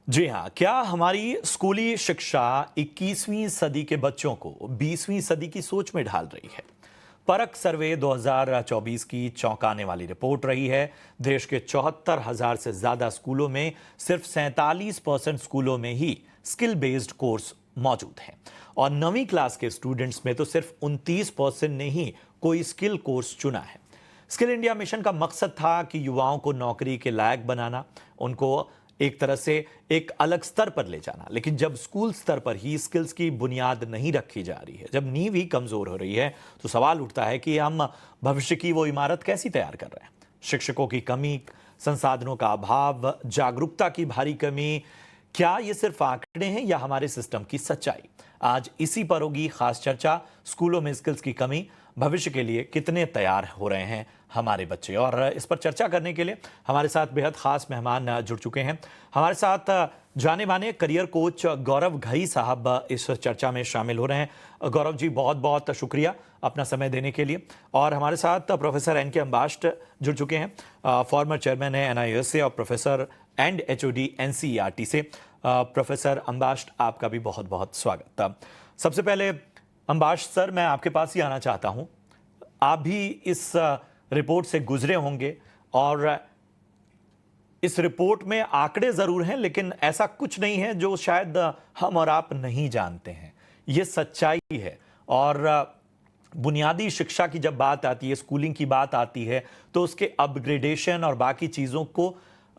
जी हाँ, क्या हमारी स्कूली शिक्षा 21वीं सदी के बच्चों को 20वीं सदी की सोच में ढाल रही है? परख सर्वे 2024 की चौंकाने वाली रिपोर्ट रही है। देश के 74,000 से ज्यादा स्कूलों में सिर्फ 47% स्कूलों में ही स्किल बेस्ड कोर्स मौजूद हैं और 9वीं क्लास के स्टूडेंट्स में तो सिर्फ 29% ने ही कोई स्किल कोर्स चुना है। स्किल इंडिया मिशन का मकसद था कि युवाओं को नौकरी के लायक बनाना, उनको एक तरह से एक अलग स्तर पर ले जाना। लेकिन जब स्कूल स्तर पर ही स्किल्स की बुनियाद नहीं रखी जा रही है, जब नींव ही कमजोर हो रही है, तो सवाल उठता है कि हम भविष्य की वो इमारत कैसी तैयार कर रहे हैं। शिक्षकों की कमी, संसाधनों का अभाव, जागरूकता की भारी कमी, क्या ये सिर्फ आंकड़े हैं या हमारे सिस्टम की सच्चाई? आज इसी पर होगी खास चर्चा। स्कूलों में स्किल्स की कमी, भविष्य के लिए कितने तैयार हो रहे हैं हमारे बच्चे? और इस पर चर्चा करने के लिए हमारे साथ बेहद खास मेहमान जुड़ चुके हैं। हमारे साथ जाने माने करियर कोच गौरव घई साहब इस चर्चा में शामिल हो रहे हैं। गौरव जी, बहुत बहुत शुक्रिया अपना समय देने के लिए। और हमारे साथ प्रोफेसर एन के अंबाष्ट जुड़ चुके हैं, फॉर्मर चेयरमैन है NIOS से और प्रोफेसर एंड HOD NCERT से। प्रोफेसर अंबाष्ट, आपका भी बहुत बहुत स्वागत। सबसे पहले अंबाष्ट सर, मैं आपके पास ही आना चाहता हूं। आप भी इस रिपोर्ट से गुजरे होंगे और इस रिपोर्ट में आंकड़े जरूर हैं, लेकिन ऐसा कुछ नहीं है जो शायद हम और आप नहीं जानते हैं। ये सच्चाई है। और बुनियादी शिक्षा की जब बात आती है, स्कूलिंग की बात आती है, तो उसके अपग्रेडेशन और बाकी चीजों को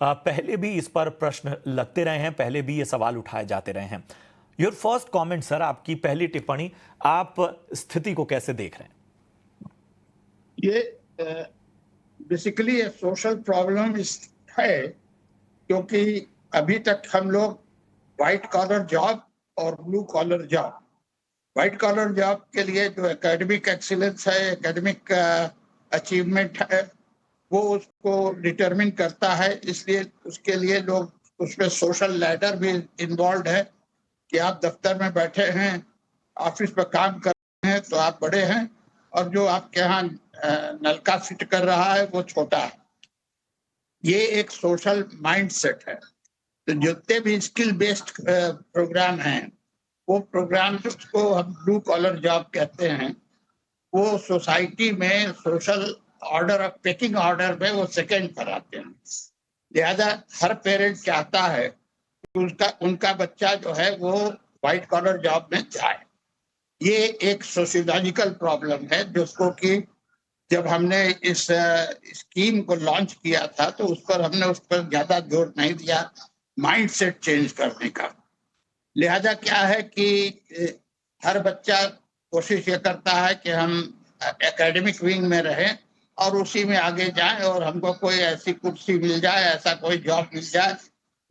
पहले भी इस पर प्रश्न लगते रहे हैं, पहले भी ये सवाल उठाए जाते रहे हैं। योर फर्स्ट कमेंट सर, आपकी पहली टिप्पणी, आप स्थिति को कैसे देख रहे हैं? ये बेसिकली सोशल प्रॉब्लम है, क्योंकि अभी तक हम लोग वाइट कॉलर जॉब और blue collar job, white collar job के लिए जो एकेडमिक एक्सीलेंस है, एकेडमिक अचीवमेंट है, वो उसको डिटरमिन करता है। इसलिए उसके लिए लोग उसमें सोशल लैडर भी इन्वॉल्व है कि आप दफ्तर में बैठे हैं, ऑफिस पर काम कर रहे हैं तो आप बड़े हैं, और जो आपके यहाँ नलका फिट कर रहा है वो छोटा है। ये एक सोशल माइंडसेट है। तो जितने भी स्किल बेस्ड प्रोग्राम हैं, वो प्रोग्राम जिसको हम ब्लू कॉलर जॉब कहते हैं, वो सोसाइटी में social order of packing order में वो सेकंड पर आते हैं। लिहाजा हर पेरेंट चाहता है कि उनका बच्चा जो है वो व्हाइट कॉलर जॉब में जाए। ये एक सोशियोलॉजिकल प्रॉब्लम है, जिसको कि जब हमने इस स्कीम को लॉन्च किया था तो हमने उस पर ज्यादा जोर नहीं दिया, माइंडसेट चेंज करने का। लिहाजा क्या है कि हर बच्चा कोशिश ये करता है कि हम एकेडमिक विंग में रहें और उसी में आगे जाएं, और हमको कोई ऐसी कुर्सी मिल जाए, ऐसा कोई जॉब मिल जाए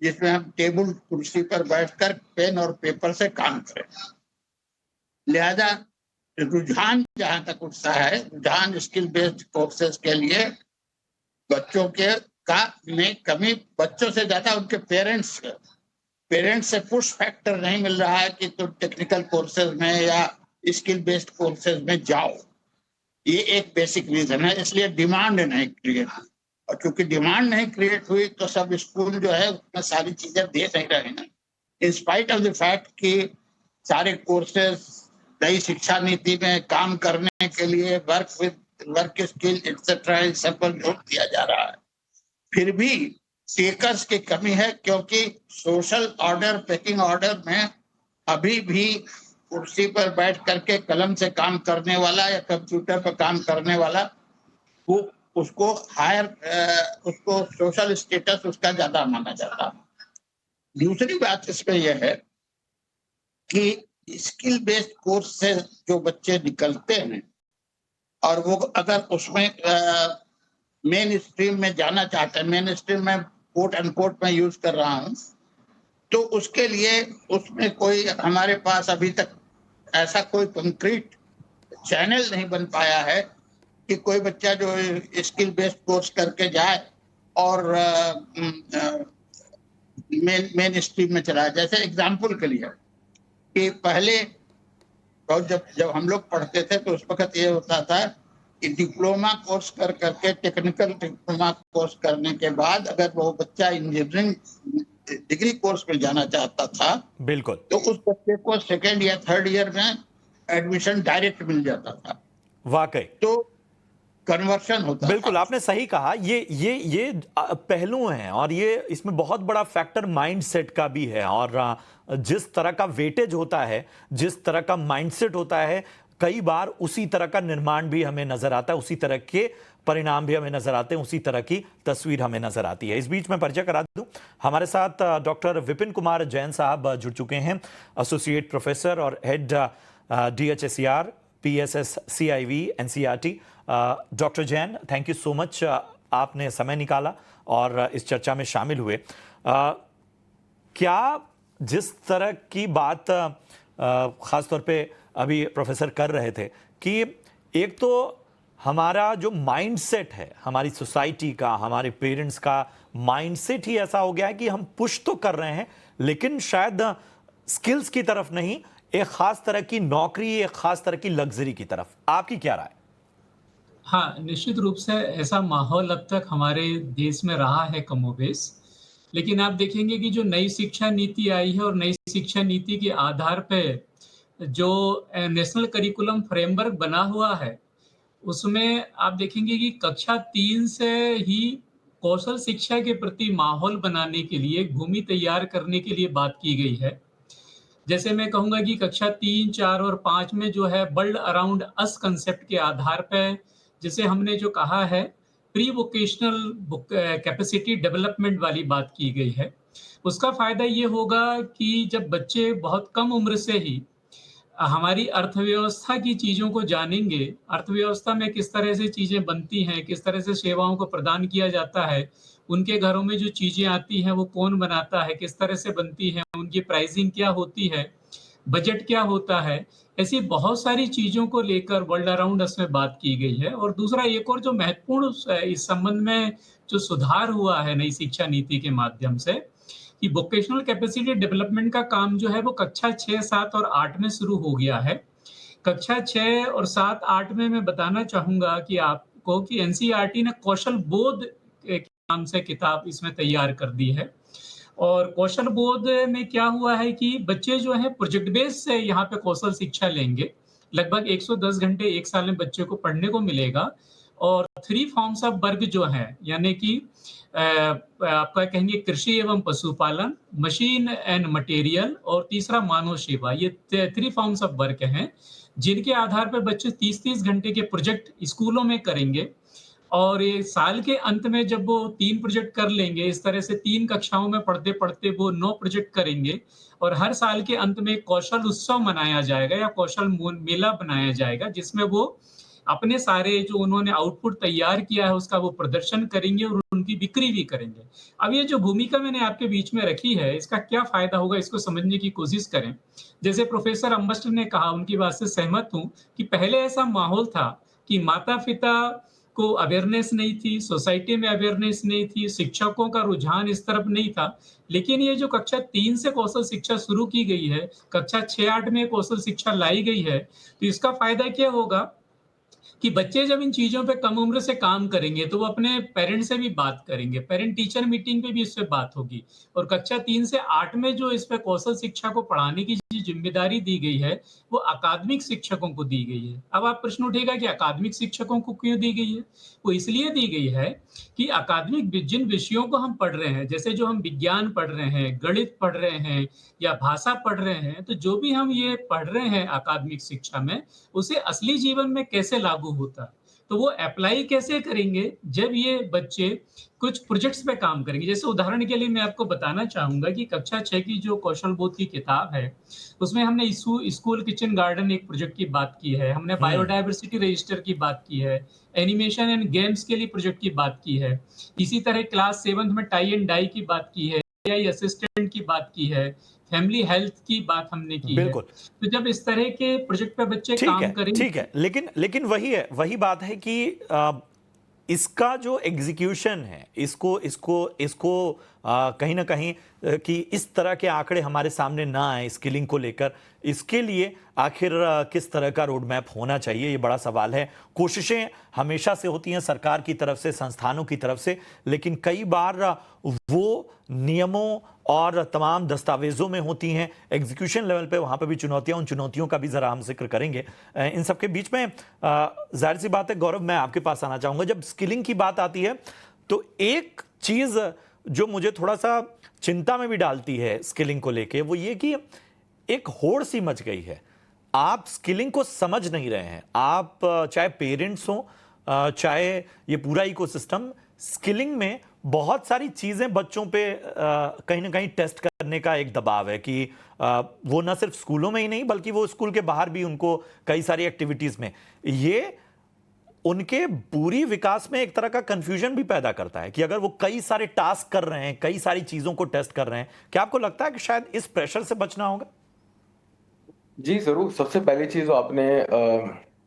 जिसमें हम टेबल कुर्सी पर बैठकर पेन और पेपर से काम करें। लिहाजा रुझान जहां तक उठता है, रुझान स्किल बेस्ड कोर्सेज के लिए बच्चों के का में कमी, बच्चों से ज्यादा उनके पेरेंट्स से पुश फैक्टर नहीं मिल रहा है कि तुम टेक्निकल कोर्सेज में या स्किल बेस्ड कोर्सेज में जाओ। ये एक बेसिक रीजन है। इसलिए डिमांड नहीं क्रिएट हुई, और क्योंकि डिमांड नहीं क्रिएट हुई तो सब स्कूल जो है उसमें सारी चीजें दे नहीं रहे हैं, in spite of the fact कि सारे कोर्सेज नई शिक्षा नीति में काम करने के लिए वर्क स्किल एक्सेट्रा सब पर जोर दिया जा रहा है। फिर भी टेकर्स की कमी है, क्योंकि सोशल ऑर्डर पेकिंग ऑर्डर में अभी भी कुर्सी पर बैठ करके कलम से काम करने वाला या कंप्यूटर पर काम करने वाला, वो उसको उसको सोशल स्टेटस उसका ज्यादा माना जाता है। दूसरी बात इसमें यह है कि स्किल बेस्ड कोर्स से जो बच्चे निकलते हैं और वो अगर उसमें मेन स्ट्रीम में जाना चाहते हैं, मेन स्ट्रीम में कोट अनकोट में यूज कर रहा हूं, तो उसके लिए उसमें कोई हमारे पास अभी तक ऐसा कोई कंक्रीट चैनल नहीं बन पाया है कि कोई बच्चा जो स्किल बेस्ड कोर्स करके जाए और मेन स्ट्रीम में चला। जैसे एग्जाम्पल के लिए कि पहले जब हम लोग पढ़ते थे तो उस वक्त ये होता था कि डिप्लोमा कोर्स करके टेक्निकल डिप्लोमा कोर्स करने के बाद अगर वो बच्चा इंजीनियरिंग डिग्री कोर्स में जाना चाहता था बिल्कुल तो उस बच्चे को सेकेंड या थर्ड ईयर में एडमिशन डायरेक्ट मिल जाता था, वाकई तो कन्वर्शन होता बिल्कुल था। आपने सही कहा। ये पहलू हैं और ये इसमें बहुत बड़ा फैक्टर माइंडसेट का भी है। और जिस तरह का वेटेज होता है, जिस तरह का माइंडसेट होता है, कई बार उसी तरह का निर्माण भी हमें नजर आता है, उसी तरह के परिणाम भी हमें नजर आते हैं, उसी तरह की तस्वीर हमें नजर आती है। इस बीच में परिचय करा दूं, हमारे साथ डॉक्टर विपिन कुमार जैन साहब जुड़ चुके हैं, एसोसिएट प्रोफेसर और head DHSER PSS CIV NCERT। Doctor Jain, thank you so much, आपने समय निकाला और इस चर्चा में शामिल हुए। क्या जिस तरह की बात खास तौर पे अभी प्रोफेसर कर रहे थे कि एक तो हमारा जो माइंडसेट है, हमारी सोसाइटी का, हमारे पेरेंट्स का माइंडसेट ही ऐसा हो गया है कि हम पुश तो कर रहे हैं लेकिन शायद स्किल्स की तरफ नहीं, एक खास तरह की नौकरी, एक खास तरह की लग्जरी की तरफ। आपकी क्या राय? हाँ, निश्चित रूप से ऐसा माहौल अब तक हमारे देश में रहा है कमोबेश। लेकिन आप देखेंगे कि जो नई शिक्षा नीति आई है और नई शिक्षा नीति के आधार पे जो नेशनल करिकुलम फ्रेमवर्क बना हुआ है, उसमें आप देखेंगे कि कक्षा 3 से ही कौशल शिक्षा के प्रति माहौल बनाने के लिए, एक भूमि तैयार करने के लिए बात की गई है। जैसे मैं कहूँगा कि कक्षा 3, 4 और 5 में जो है वर्ल्ड अराउंड अस कांसेप्ट के आधार पे, जिसे हमने जो कहा है प्री वोकेशनल कैपेसिटी डेवलपमेंट वाली बात की गई है। उसका फायदा ये होगा कि जब बच्चे बहुत कम उम्र से ही हमारी अर्थव्यवस्था की चीज़ों को जानेंगे, अर्थव्यवस्था में किस तरह से चीज़ें बनती हैं, किस तरह से सेवाओं को प्रदान किया जाता है, उनके घरों में जो चीज़ें आती हैं वो कौन बनाता है, किस तरह से बनती हैं, उनकी प्राइसिंग क्या होती है, बजट क्या होता है, ऐसी बहुत सारी चीज़ों को लेकर वर्ल्ड अराउंड अस में बात की गई है। और दूसरा एक और जो महत्वपूर्ण इस संबंध में जो सुधार हुआ है नई शिक्षा नीति के माध्यम से, कि वोकेशनल कैपेसिटी डेवलपमेंट का काम जो है वो कक्षा 6, 7 और 8 में शुरू हो गया है। कक्षा 6 और 7, 8 में मैं बताना चाहूँगा कि आपको कि एनसीईआरटी ने कौशल बोध के नाम से किताब इसमें तैयार कर दी है। और कौशल बोध में क्या हुआ है कि बच्चे जो हैं प्रोजेक्ट बेस से यहाँ पे कौशल शिक्षा लेंगे। लगभग 110 घंटे 1 साल में बच्चे को पढ़ने को मिलेगा। और 3 फॉर्म्स ऑफ वर्क जो हैं, यानी कि आपका कहेंगे कृषि एवं पशुपालन, मशीन एंड मटेरियल और तीसरा मानव सेवा, ये 3 फॉर्म्स ऑफ वर्क हैं, जिनके आधार पर बच्चे 30-30 घंटे के प्रोजेक्ट स्कूलों में करेंगे। और ये साल के अंत में जब वो 3 प्रोजेक्ट कर लेंगे, इस तरह से 3 कक्षाओं में पढ़ते-पढ़ते वो 9 प्रोजेक्ट करेंगे। और हर साल के अंत में कौशल उत्सव मनाया जाएगा या कौशल मेला बनाया जाएगा, जिसमें वो अपने सारे जो उन्होंने आउटपुट तैयार किया है उसका वो प्रदर्शन करेंगे और उनकी बिक्री भी करेंगे। अब ये जो भूमिका मैंने आपके बीच में रखी है, इसका क्या फायदा होगा, इसको समझने की कोशिश करें। जैसे प्रोफेसर अम्बस्ट ने कहा, उनकी बात से सहमत हूँ कि पहले ऐसा माहौल था कि माता-पिता को अवेयरनेस नहीं थी, सोसाइटी में अवेयरनेस नहीं थी, शिक्षकों का रुझान इस तरफ नहीं था। लेकिन ये जो कक्षा 3 से कौशल शिक्षा शुरू की गई है, कक्षा 6-8 में कौशल शिक्षा लाई गई है, तो इसका फायदा क्या होगा कि बच्चे जब इन चीज़ों पे कम उम्र से काम करेंगे तो वो अपने पेरेंट्स से भी बात करेंगे, पेरेंट टीचर मीटिंग पे भी इस पे बात होगी। और कक्षा 3 से 8 में जो इस पे कौशल शिक्षा को पढ़ाने की जो ज़िम्मेदारी दी गई है, वो अकादमिक शिक्षकों को दी गई है। अब आप प्रश्न उठेगा कि अकादमिक शिक्षकों को क्यों दी गई है? वो इसलिए दी गई है कि अकादमिक जिन विषयों को हम पढ़ रहे हैं, जैसे जो हम विज्ञान पढ़ रहे हैं, गणित पढ़ रहे हैं या भाषा पढ़ रहे हैं, तो जो भी हम ये पढ़ रहे हैं अकादमिक शिक्षा में, उसे असली जीवन में कैसे लागू होता है। तो वो अप्लाई कैसे करेंगे जब ये बच्चे कुछ प्रोजेक्ट्स पे काम करेंगे। जैसे उदाहरण के लिए मैं आपको बताना चाहूँगा कि कक्षा 6 की जो कौशल बोध की किताब है, उसमें हमने स्कूल किचन गार्डन एक प्रोजेक्ट की बात की है, हमने बायोडायवर्सिटी रजिस्टर की बात की है, एनिमेशन एंड गेम्स के लिए प्रोजेक्ट की बात की है। इसी तरह क्लास 7th में टाई एंड डाई की बात की है, एआई असिस्टेंट की बात की है, फैमिली हेल्थ की बात हमने की है। बिल्कुल। तो जब इस तरह के प्रोजेक्ट पे बच्चे काम करेंगे, ठीक है, लेकिन वही बात है कि इसका जो एग्जीक्यूशन है, इसको कहीं ना कहीं कि इस तरह के आंकड़े हमारे सामने ना आए स्किलिंग को लेकर, इसके लिए आखिर किस तरह का रोड मैप होना चाहिए, ये बड़ा सवाल है। कोशिशें हमेशा से होती हैं सरकार की तरफ से, संस्थानों की तरफ से, लेकिन कई बार वो नियमों और तमाम दस्तावेजों में होती हैं, एग्जीक्यूशन लेवल पे वहाँ पे भी चुनौतियाँ, उन चुनौतियों का भी ज़रा हम जिक्र करेंगे। इन सब के बीच में जाहिर सी बात है गौरव, मैं आपके पास आना चाहूँगा। जब स्किलिंग की बात आती है तो एक चीज़ जो मुझे थोड़ा सा चिंता में भी डालती है स्किलिंग को लेके, वो ये कि एक होड़ सी मच गई है। आप स्किलिंग को समझ नहीं रहे हैं। आप चाहे पेरेंट्स हों, चाहे ये पूरा इकोसिस्टम, स्किलिंग में बहुत सारी चीजें बच्चों पे कहीं ना कहीं टेस्ट करने का एक दबाव है कि वो ना सिर्फ स्कूलों में ही नहीं बल्कि वो स्कूल के बाहर भी उनको कई सारी एक्टिविटीज में, ये उनके पूरी विकास में एक तरह का कंफ्यूजन भी पैदा करता है कि अगर वो कई सारे टास्क कर रहे हैं, कई सारी चीजों को टेस्ट कर रहे हैं, क्या आपको लगता है कि शायद इस प्रेशर से बचना होगा? जी जरूर। सबसे पहली चीज जो आपने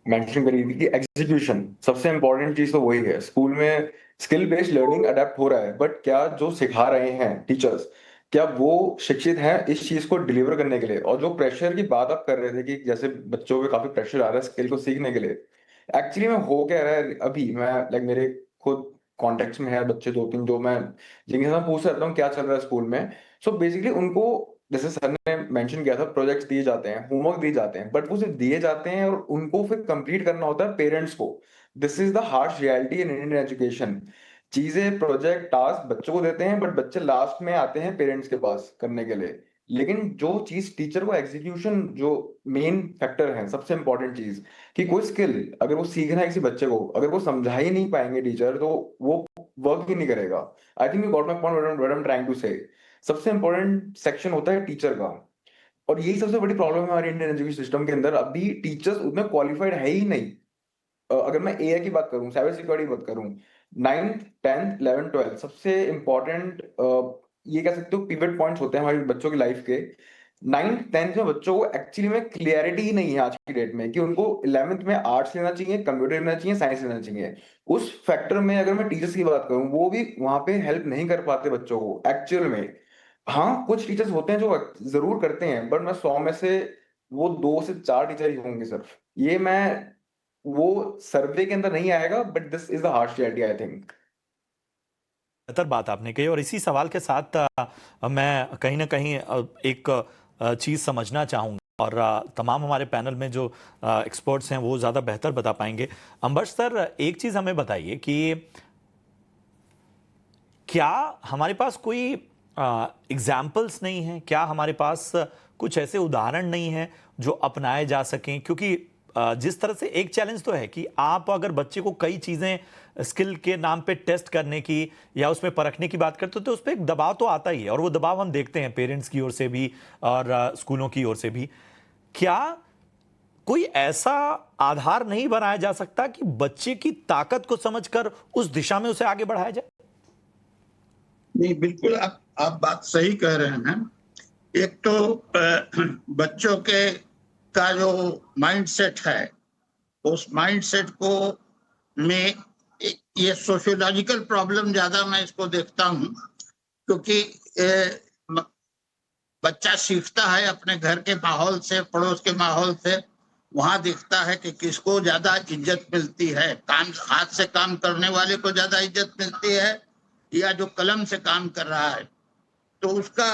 मेंशन करी थी कि एग्जीक्यूशन, सबसे इंपॉर्टेंट चीज तो वही है। स्कूल में स्किल बेस्ड लर्निंग अडेप्ट हो रहा है, बट क्या जो सिखा रहे हैं टीचर्स, क्या वो शिक्षित हैं इस चीज को डिलीवर करने के लिए? और जो प्रेशर की बात आप कर रहे थे कि जैसे बच्चों पे काफी प्रेशर आ रहा है स्किल को सीखने के लिए, एक्चुअली में हो क्या रहा है अभी, मैं लाइक मेरे खुद कॉन्टेक्ट में है बच्चे दो तीन जो मैं जिनके साथ पूछ रहता हूँ क्या चल रहा है स्कूल में। सो बेसिकली उनको, जैसे सर ने मेंशन किया था, प्रोजेक्ट्स दिए जाते हैं, होमवर्क दिए जाते हैं, बट वो सिर्फ दिए जाते हैं और उनको फिर कंप्लीट करना होता है पेरेंट्स को। This is the harsh reality in Indian education. चीजें, प्रोजेक्ट, टास्क बच्चों को देते हैं, बट बच्चे लास्ट में आते हैं पेरेंट्स के पास करने के लिए। लेकिन जो चीज टीचर को एग्जीक्यूशन, जो मेन फैक्टर है, सबसे इंपॉर्टेंट चीज, कि कोई स्किल अगर वो सीखना है किसी बच्चे को, अगर वो समझा ही नहीं पाएंगे टीचर, तो वो वर्क ही नहीं करेगा। I think you got my point what I am trying to say. सबसे इंपॉर्टेंट सेक्शन होता है टीचर का, और यही सबसे बड़ी प्रॉब्लम है हमारे इंडियन एजुकेशन सिस्टम के अंदर। अभी टीचर्स उतने क्वालिफाइड है ही नहीं। अगर मैं एआई की बात करूं, साइबर सिक्योरिटी की बात करूं, 9th 10th 11th 12th सबसे इंपॉर्टेंट, ये कह सकते हो पिवट पॉइंट्स होते हैं हमारे बच्चों की लाइफ के। 9th 10th में बच्चों को एक्चुअली में क्लियरिटी ही नहीं है आज की डेट में कि उनको 11th में आर्ट्स लेना चाहिए, कंप्यूटर लेना चाहिए, साइंस लेना चाहिए। उस फैक्टर में अगर मैं टीचर्स की बात करूं, वो भी वहां पे हेल्प नहीं कर पाते बच्चों को एक्चुअल में। हाँ, कुछ टीचर्स होते हैं जो जरूर करते हैं, बट मैं 100 में से वो 2 से 4 टीचर ही होंगे सिर्फ। ये मैं, वो सर्वे के अंदर नहीं आएगा, but this is the harsh reality I think. बेहतर बात आपने कही, और इसी सवाल के साथ मैं कहीं ना कहीं एक चीज़ समझना चाहूँगा, और तमाम हमारे पैनल में जो एक्सपर्ट्स हैं वो ज़्यादा बेहतर बता पाएंगे। अंबर्श सर, एक चीज़ हमें बताइए कि क्या हमारे पास कोई एग्जाम्पल्स नहीं हैं, क्या हमारे पास कुछ ऐसे उदाहरण नहीं हैं जो अपनाए जा सकें? क्योंकि जिस तरह से एक चैलेंज तो है कि आप अगर बच्चे को कई चीज़ें स्किल के नाम पे टेस्ट करने की या उसमें परखने की बात करते हो तो उस पर एक दबाव तो आता ही है, और वो दबाव हम देखते हैं पेरेंट्स की ओर से भी और स्कूलों की ओर से भी। क्या कोई ऐसा आधार नहीं बनाया जा सकता कि बच्चे की ताकत को समझकर उस दिशा में उसे आगे बढ़ाया जाए? नहीं, बिल्कुल आप बात सही कह रहे हैं। एक तो बच्चों के का जो माइंडसेट है, उस माइंडसेट को में ये सोशियोलॉजिकल प्रॉब्लम ज्यादा मैं इसको देखता हूँ, क्योंकि बच्चा सीखता है अपने घर के माहौल से, पड़ोस के माहौल से। वहां दिखता है कि किसको ज्यादा इज्जत मिलती है, काम हाथ से काम करने वाले को ज्यादा इज्जत मिलती है या जो कलम से काम कर रहा है। तो उसका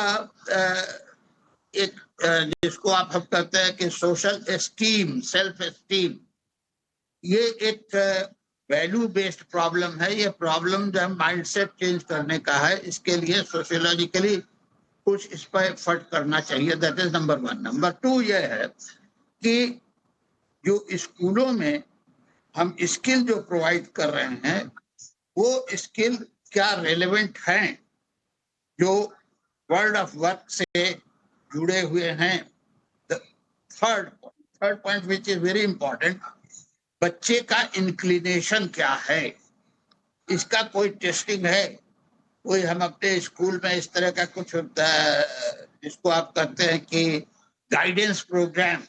एक जिसको आप हम कहते हैं कि सोशल एस्टीम, सेल्फ एस्टीम, ये एक वैल्यू बेस्ड प्रॉब्लम है। ये प्रॉब्लम जो है माइंडसेट चेंज करने का है। इसके लिए सोशियोलॉजिकली कुछ इस पर एफर्ट करना चाहिए। That is number 1। नंबर 2 ये है कि जो स्कूलों में हम स्किल जो प्रोवाइड कर रहे हैं, वो स्किल क्या रेलेवेंट हैं, जो वर्ल्ड ऑफ वर्क से जुड़े हुए हैं। Third point which is very important, बच्चे का इंक्लिनेशन क्या है, इसका कोई टेस्टिंग है? कोई हम अपने स्कूल में इस तरह का कुछ जिसको आप कहते हैं कि गाइडेंस प्रोग्राम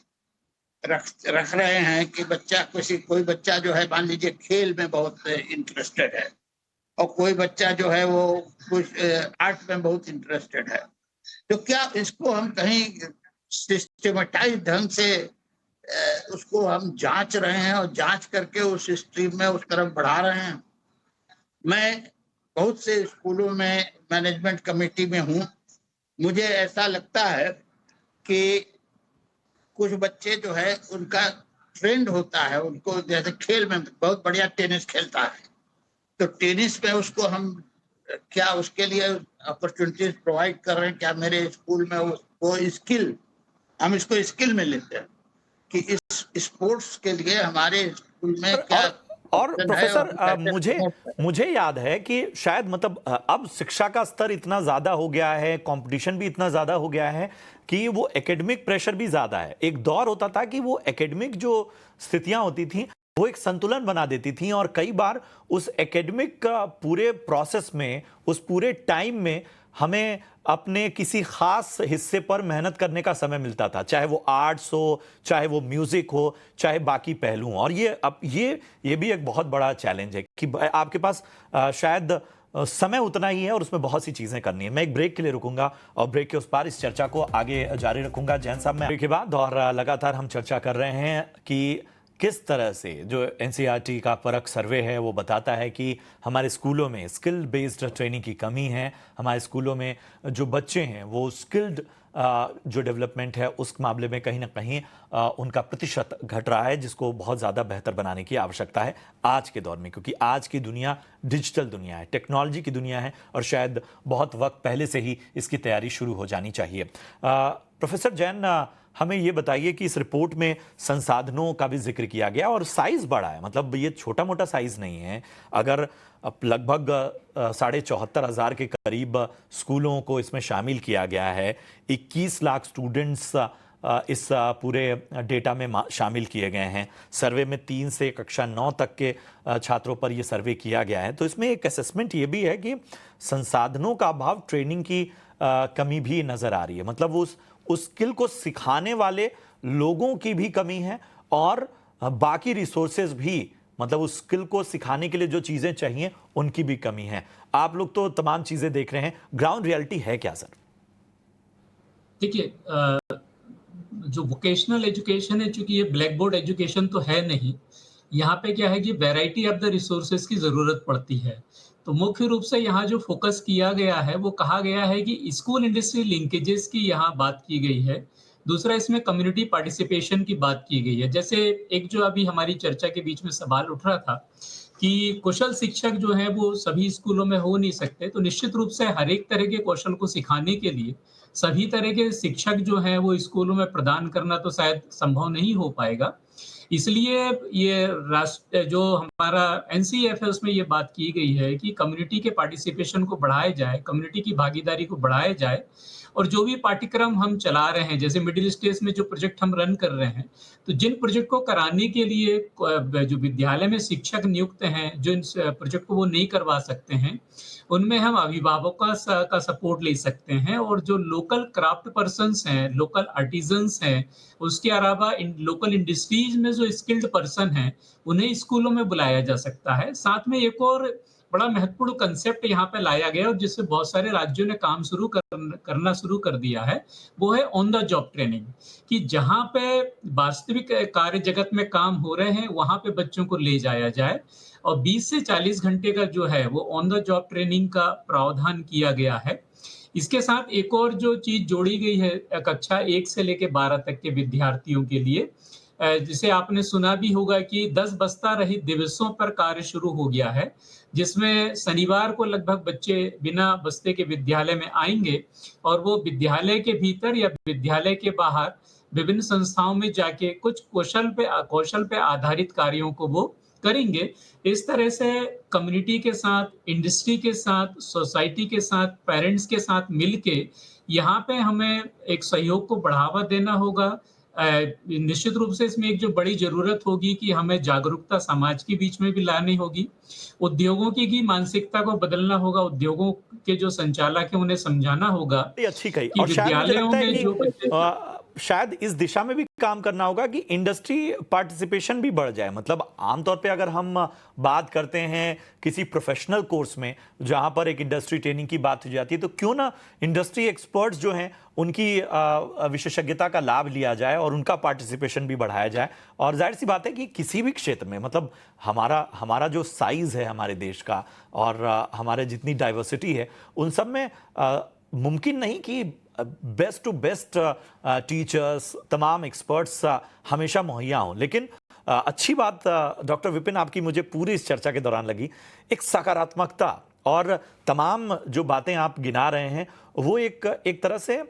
रख रहे हैं कि बच्चा कोई बच्चा जो है मान लीजिए खेल में बहुत इंटरेस्टेड है, और कोई बच्चा जो है वो कुछ आर्ट में बहुत इंटरेस्टेड है, तो क्या इसको हम कहीं सिस्टमेटाइज ढंग से उसको हम जांच रहे हैं और जांच करके उस स्ट्रीम में उस तरफ बढ़ा रहे हैं? मैं बहुत से स्कूलों में मैनेजमेंट कमेटी में हूँ, मुझे ऐसा लगता है कि कुछ बच्चे जो है उनका ट्रेंड होता है, उनको जैसे खेल में बहुत बढ़िया टेनिस खेलता है, तो टेनिस में उसको हम क्या उसके लिए अपॉर्चुनिटीज प्रोवाइड कर रहे हैं? क्या मेरे स्कूल में वो स्किल, हम इसको स्किल में लेते हैं कि इस स्पोर्ट्स के लिए हमारे स्कूल में क्या और option है प्रोफेसर और कैसे मुझे promote करें? मुझे याद है कि शायद मतलब अब शिक्षा का स्तर इतना ज्यादा हो गया है, कंपटीशन भी इतना ज्यादा हो गया है कि वो एकेडमिक प्रेशर भी ज्यादा है। एक दौर होता था कि वो एकेडमिक जो स्थितियां होती थी वो एक संतुलन बना देती थी, और कई बार उस एकेडमिक पूरे प्रोसेस में, उस पूरे टाइम में हमें अपने किसी खास हिस्से पर मेहनत करने का समय मिलता था, चाहे वो आर्ट्स हो, चाहे वो म्यूजिक हो, चाहे बाकी पहलू हो। और ये अब ये भी एक बहुत बड़ा चैलेंज है कि आपके पास शायद समय उतना ही है और उसमें बहुत सी चीजें करनी है। मैं एक ब्रेक के लिए रुकूंगा और ब्रेक के उस पार इस चर्चा को आगे जारी रखूंगा। जैन साहब, मैं ब्रेक के बाद और लगातार हम चर्चा कर रहे हैं कि किस तरह से जो एनसीईआरटी का परख सर्वे है वो बताता है कि हमारे स्कूलों में स्किल बेस्ड ट्रेनिंग की कमी है। हमारे स्कूलों में जो बच्चे हैं वो स्किल्ड जो डेवलपमेंट है उस मामले में कहीं ना कहीं उनका प्रतिशत घट रहा है, जिसको बहुत ज़्यादा बेहतर बनाने की आवश्यकता है आज के दौर में, क्योंकि आज की दुनिया डिजिटल दुनिया है, टेक्नोलॉजी की दुनिया है, और शायद बहुत वक्त पहले से ही इसकी तैयारी शुरू हो जानी चाहिए। प्रोफेसर जैन, हमें ये बताइए कि इस रिपोर्ट में संसाधनों का भी जिक्र किया गया और साइज बड़ा है, मतलब ये छोटा मोटा साइज नहीं है। अगर लगभग 74,500 के करीब स्कूलों को इसमें शामिल किया गया है, 21 लाख स्टूडेंट्स इस पूरे डेटा में शामिल किए गए हैं। सर्वे में 3 से कक्षा 9 तक के छात्रों पर यह सर्वे किया गया है, तो इसमें एक असेसमेंट ये भी है कि संसाधनों का अभाव, ट्रेनिंग की कमी भी नजर आ रही है। मतलब उस स्किल को सिखाने वाले लोगों की भी कमी है और बाकी रिसोर्सेज भी, मतलब उस स्किल को सिखाने के लिए जो चीजें चाहिए उनकी भी कमी है। आप लोग तो तमाम चीजें देख रहे हैं, ग्राउंड रियलिटी है क्या सर? देखिए, जो वोकेशनल एजुकेशन है, चूंकि ये ब्लैक बोर्ड एजुकेशन तो है नहीं, यहाँ पे क्या है कि वैरायटी ऑफ द रिसोर्सेज की जरूरत पड़ती है। तो मुख्य रूप से यहाँ जो फोकस किया गया है वो कहा गया है कि स्कूल इंडस्ट्री लिंकेजेस की यहाँ बात की गई है। दूसरा, इसमें कम्युनिटी पार्टिसिपेशन की बात की गई है। जैसे एक जो अभी हमारी चर्चा के बीच में सवाल उठ रहा था कि कुशल शिक्षक जो है वो सभी स्कूलों में हो नहीं सकते, तो निश्चित रूप से हर एक तरह के कौशल को सिखाने के लिए सभी तरह के शिक्षक जो हैं वो स्कूलों में प्रदान करना तो शायद संभव नहीं हो पाएगा। इसलिए ये राष्ट्र जो हमारा एनसीईएफ है उसमें ये बात की गई है कि कम्युनिटी के पार्टिसिपेशन को बढ़ाया जाए, कम्युनिटी की भागीदारी को बढ़ाया जाए, और जो भी पाठ्यक्रम हम चला रहे हैं, जैसे मिडिल स्टेज में जो प्रोजेक्ट हम रन कर रहे हैं, तो जिन प्रोजेक्ट को कराने के लिए जो विद्यालय में शिक्षक नियुक्त हैं, जो इन प्रोजेक्ट को वो नहीं करवा सकते हैं, उनमें हम अभिभावकों का सपोर्ट ले सकते हैं। और जो लोकल क्राफ्ट पर्सन्स हैं, लोकल आर्टिजन्स हैं, उसके अलावा लोकल इंडस्ट्रीज में जो स्किल्ड पर्सन हैं, उन्हें स्कूलों में बुलाया जा सकता है। साथ में एक और बड़ा महत्वपूर्ण कंसेप्ट यहाँ पे लाया गया और जिससे बहुत सारे राज्यों ने काम करना शुरू कर दिया है, वो है ऑन द जॉब ट्रेनिंग, कि जहाँ पे वास्तविक कार्य जगत में काम हो रहे हैं वहां पे बच्चों को ले जाया जाए, और 20 से 40 घंटे का जो है वो ऑन द जॉब ट्रेनिंग का प्रावधान किया गया है। इसके साथ एक और जो चीज जोड़ी गई है कक्षा 1 से लेकर 12 तक के विद्यार्थियों के लिए, जिसे आपने सुना भी होगा कि 10 बस्ता रहित दिवसों पर कार्य शुरू हो गया है, जिसमें शनिवार को लगभग बच्चे बिना बस्ते के विद्यालय में आएंगे और वो विद्यालय के भीतर या विद्यालय के बाहर विभिन्न संस्थाओं में जाके कुछ कौशल पे आधारित कार्यों को वो करेंगे। इस तरह से कम्युनिटी के साथ, इंडस्ट्री के साथ, सोसाइटी के साथ, पेरेंट्स के साथ मिलके यहाँ पे हमें एक सहयोग को बढ़ावा देना होगा। निश्चित रूप से इसमें एक जो बड़ी जरूरत होगी कि हमें जागरूकता समाज के बीच में भी लानी होगी। उद्योगों की मानसिकता को बदलना होगा। उद्योगों के जो संचालक है उन्हें समझाना होगा अच्छी कही। कि और शायद मुझे विद्यालयों लगता है में कि जो बच्चे शायद इस दिशा में भी काम करना होगा कि इंडस्ट्री पार्टिसिपेशन भी बढ़ जाए। मतलब आमतौर पे अगर हम बात करते हैं किसी प्रोफेशनल कोर्स में जहां पर एक इंडस्ट्री ट्रेनिंग की बात हो जाती है, तो क्यों ना इंडस्ट्री एक्सपर्ट्स जो हैं उनकी विशेषज्ञता का लाभ लिया जाए और उनका पार्टिसिपेशन भी बढ़ाया जाए। और जाहिर सी बात है कि किसी भी क्षेत्र में, मतलब हमारा जो साइज है हमारे देश का और हमारे जितनी डाइवर्सिटी है, उन सब में मुमकिन नहीं कि बेस्ट टू बेस्ट टीचर्स, तमाम एक्सपर्ट्स हमेशा मुहैया हों। लेकिन अच्छी बात डॉक्टर विपिन आपकी मुझे पूरी इस चर्चा के दौरान लगी, एक सकारात्मकता, और तमाम जो बातें आप गिना रहे हैं वो एक तरह से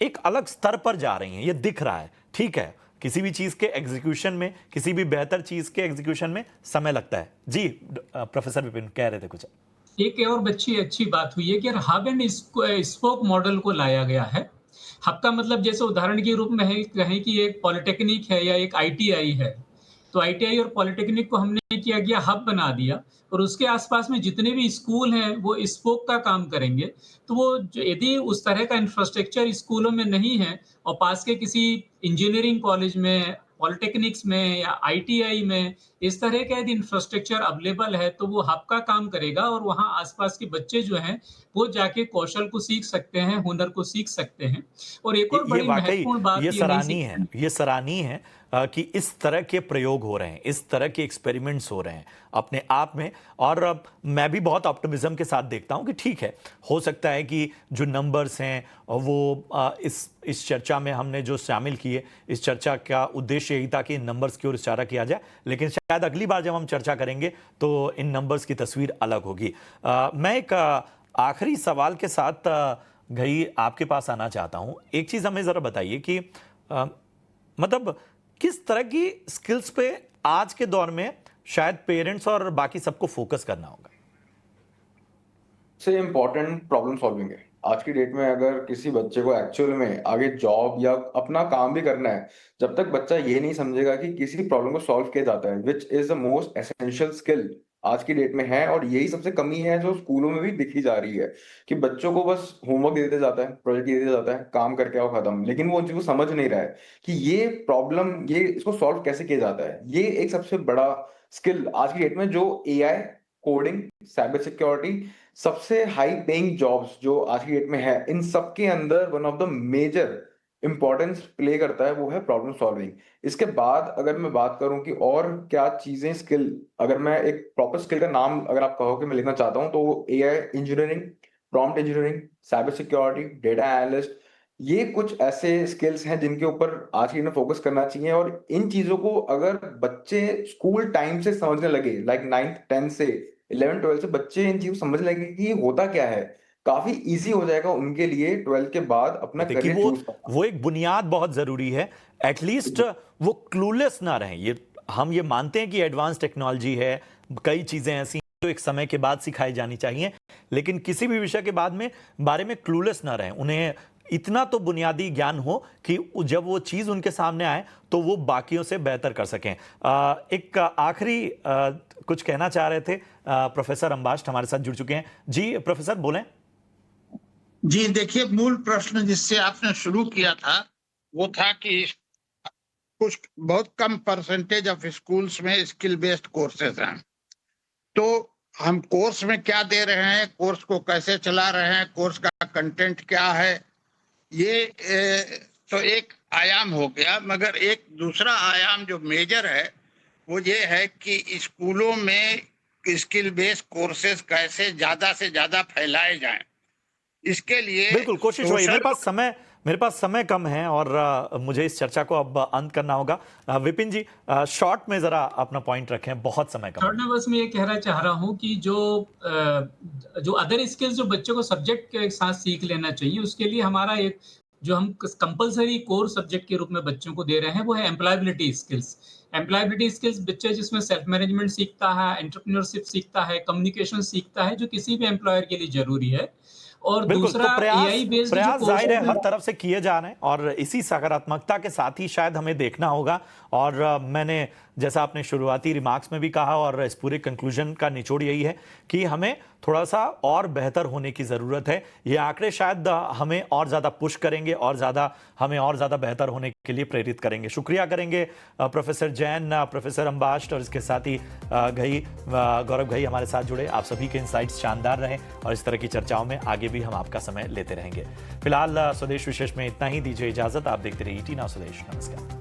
एक अलग स्तर पर जा रही हैं, ये दिख रहा है। ठीक है, किसी भी चीज़ के एग्जीक्यूशन में, किसी भी बेहतर चीज़ के एग्जीक्यूशन में समय लगता है। जी प्रोफेसर विपिन कह रहे थे कुछ। एक और अच्छी बात हुई है कि हब एंड स्पोक मॉडल को लाया गया है। हब का मतलब जैसे उदाहरण के रूप में है, कहें कि एक पॉलिटेक्निक है या एक आईटीआई है, तो आईटीआई और पॉलिटेक्निक को हमने क्या किया, हब बना दिया, और उसके आसपास में जितने भी स्कूल हैं वो स्पोक का काम करेंगे। तो वो यदि उस तरह का इंफ्रास्ट्रक्चर स्कूलों में नहीं है और पास के किसी इंजीनियरिंग कॉलेज में, पॉलिटेक्निक्स में या आईटीआई में इस तरह का यदि इंफ्रास्ट्रक्चर अवेलेबल है, तो वो हब का काम करेगा और वहाँ आसपास के बच्चे जो हैं वो जाके कौशल को सीख सकते हैं, हुनर को सीख सकते हैं। और एक और ये बड़ी वाकई महत्वपूर्ण बात ये ये सराहनीय है, ये सराहनीय है कि इस तरह के प्रयोग हो रहे हैं, इस तरह के एक्सपेरिमेंट्स हो रहे हैं अपने आप में। और मैं भी बहुत ऑप्टिमिज्म के साथ देखता हूं कि ठीक है, हो सकता है कि जो नंबर्स हैं वो इस चर्चा में हमने जो शामिल किए, इस चर्चा का उद्देश्य यही था कि इन नंबर्स की ओर इशारा किया जाए, लेकिन शायद अगली बार जब हम चर्चा करेंगे तो इन नंबर्स की तस्वीर अलग होगी। मैं एक आखिरी सवाल के साथ घई आपके पास आना चाहता हूं। एक चीज हमें जरा बताइए कि मतलब किस तरह की स्किल्स पे आज के दौर में शायद पेरेंट्स और बाकी सबको फोकस करना होगा। से इम्पोर्टेंट प्रॉब्लम सॉल्विंग है आज की डेट में। अगर किसी बच्चे को एक्चुअल में आगे जॉब या अपना काम भी करना है, जब तक बच्चा ये नहीं समझेगा कि किसी प्रॉब्लम को सॉल्व किया जाता है, which is the most essential skill आज की डेट में है, और यही सबसे कमी है जो स्कूलों में भी दिखी जा रही है कि बच्चों को बस होमवर्क दे दिया जाता है, प्रोजेक्ट दे दिया जाता है, काम करके आओ, खत्म। लेकिन वो उन चीजों को समझ नहीं रहा है कि ये प्रॉब्लम, ये इसको सॉल्व कैसे किया जाता है। ये एक सबसे बड़ा स्किल आज की डेट में जो एआई, कोडिंग, साइबर सिक्योरिटी, सबसे हाई पेइंग जॉब्स जो आज की डेट में है, इन सब के अंदर one of the major importance play करता है, वो है प्रॉब्लम सॉल्विंग। इसके बाद अगर मैं बात करूं कि और क्या चीजें स्किल, अगर मैं एक प्रॉपर स्किल का नाम अगर आप कहो कि मैं लिखना चाहता हूं, तो AI engineering, prompt engineering, cyber security, data analyst, ये कुछ ऐसे स्किल्स हैं जिनके ऊपर आज की डेट में फोकस करना चाहिए। और इन चीजों को अगर बच्चे स्कूल टाइम से समझने लगे, लाइक 9th 10th से 11th 12th से बच्चे इन चीजों को समझने लगे कि ये होता क्या है, काफी इजी हो जाएगा उनके लिए 12th के बाद अपना देखिए करियर चूज करना। वो एक बुनियाद बहुत जरूरी है। एटलीस्ट वो क्लूलेस ना रहें। हम ये मानते हैं कि एडवांस टेक्नोलॉजी है, कई चीजें ऐसी जो एक समय के बाद सिखाई जानी चाहिए, लेकिन किसी भी विषय के बारे में क्लूलेस ना रहें। उन्हें इतना तो बुनियादी ज्ञान हो कि जब वो चीज उनके सामने आए तो वो बाकियों से बेहतर कर सकें। एक आखिरी कुछ कहना चाह रहे थे प्रोफेसर अंबाष्ट हमारे साथ जुड़ चुके हैं। जी प्रोफेसर बोलें। जी देखिए, मूल प्रश्न जिससे आपने शुरू किया था वो था कि कुछ बहुत कम परसेंटेज ऑफ स्कूल्स में स्किल बेस्ड कोर्सेज हैं, तो हम कोर्स में क्या दे रहे हैं, कोर्स को कैसे चला रहे हैं, कोर्स का कंटेंट क्या है, ये तो एक आयाम हो गया। मगर एक दूसरा आयाम जो मेजर है वो ये है कि स्कूलों में स्किल बेस्ड कोर्सेज कैसे ज्यादा से ज्यादा फैलाए जाएं। इसके लिए बिल्कुल कोशिश वही। मेरे पास समय कम है और मुझे इस चर्चा को अब अंत करना होगा। विपिन जी शॉर्ट में जरा अपना पॉइंट रखें, बहुत समय कम शॉर्ट में बस मैं ये कहना चाह रहा हूँ कि जो अदर स्किल्स जो बच्चों को सब्जेक्ट के साथ सीख लेना चाहिए, उसके लिए हमारा एक जो हम कंपलसरी कोर सब्जेक्ट के रूप में बच्चों को दे रहे हैं वो है एम्प्लॉयबिलिटी स्किल्स। एम्प्लॉयबिलिटी स्किल्स बच्चे जिसमें सेल्फ मैनेजमेंट सीखता है, एंटरप्रेन्योरशिप सीखता है, कम्युनिकेशन सीखता है, जो किसी भी एम्प्लॉयर के लिए जरूरी है। और बिल्कुल, दूसरा तो एआई बेस्ड जो प्रयास जाहिर है कोर्सेज हर तरफ से किए जा रहे हैं और इसी सकारात्मकता के साथ ही शायद हमें देखना होगा। और मैंने जैसा आपने शुरुआती रिमार्क्स में भी कहा और इस पूरे कंक्लूजन का निचोड़ यही है कि हमें थोड़ा सा और बेहतर होने की ज़रूरत है। ये आंकड़े शायद हमें और ज़्यादा पुश करेंगे और हमें और ज़्यादा बेहतर होने के लिए प्रेरित करेंगे। शुक्रिया करेंगे प्रोफेसर जैन, प्रोफेसर अम्बास्ट और इसके साथ ही गौरव घई हमारे साथ जुड़े। आप सभी के इंसाइट्स शानदार रहे और इस तरह की चर्चाओं में आगे भी हम आपका समय लेते रहेंगे। फिलहाल स्वदेश विशेष में इतना ही, दीजिए इजाजत। आप देखते रहिए ईटी नाउ स्वदेश। नमस्कार।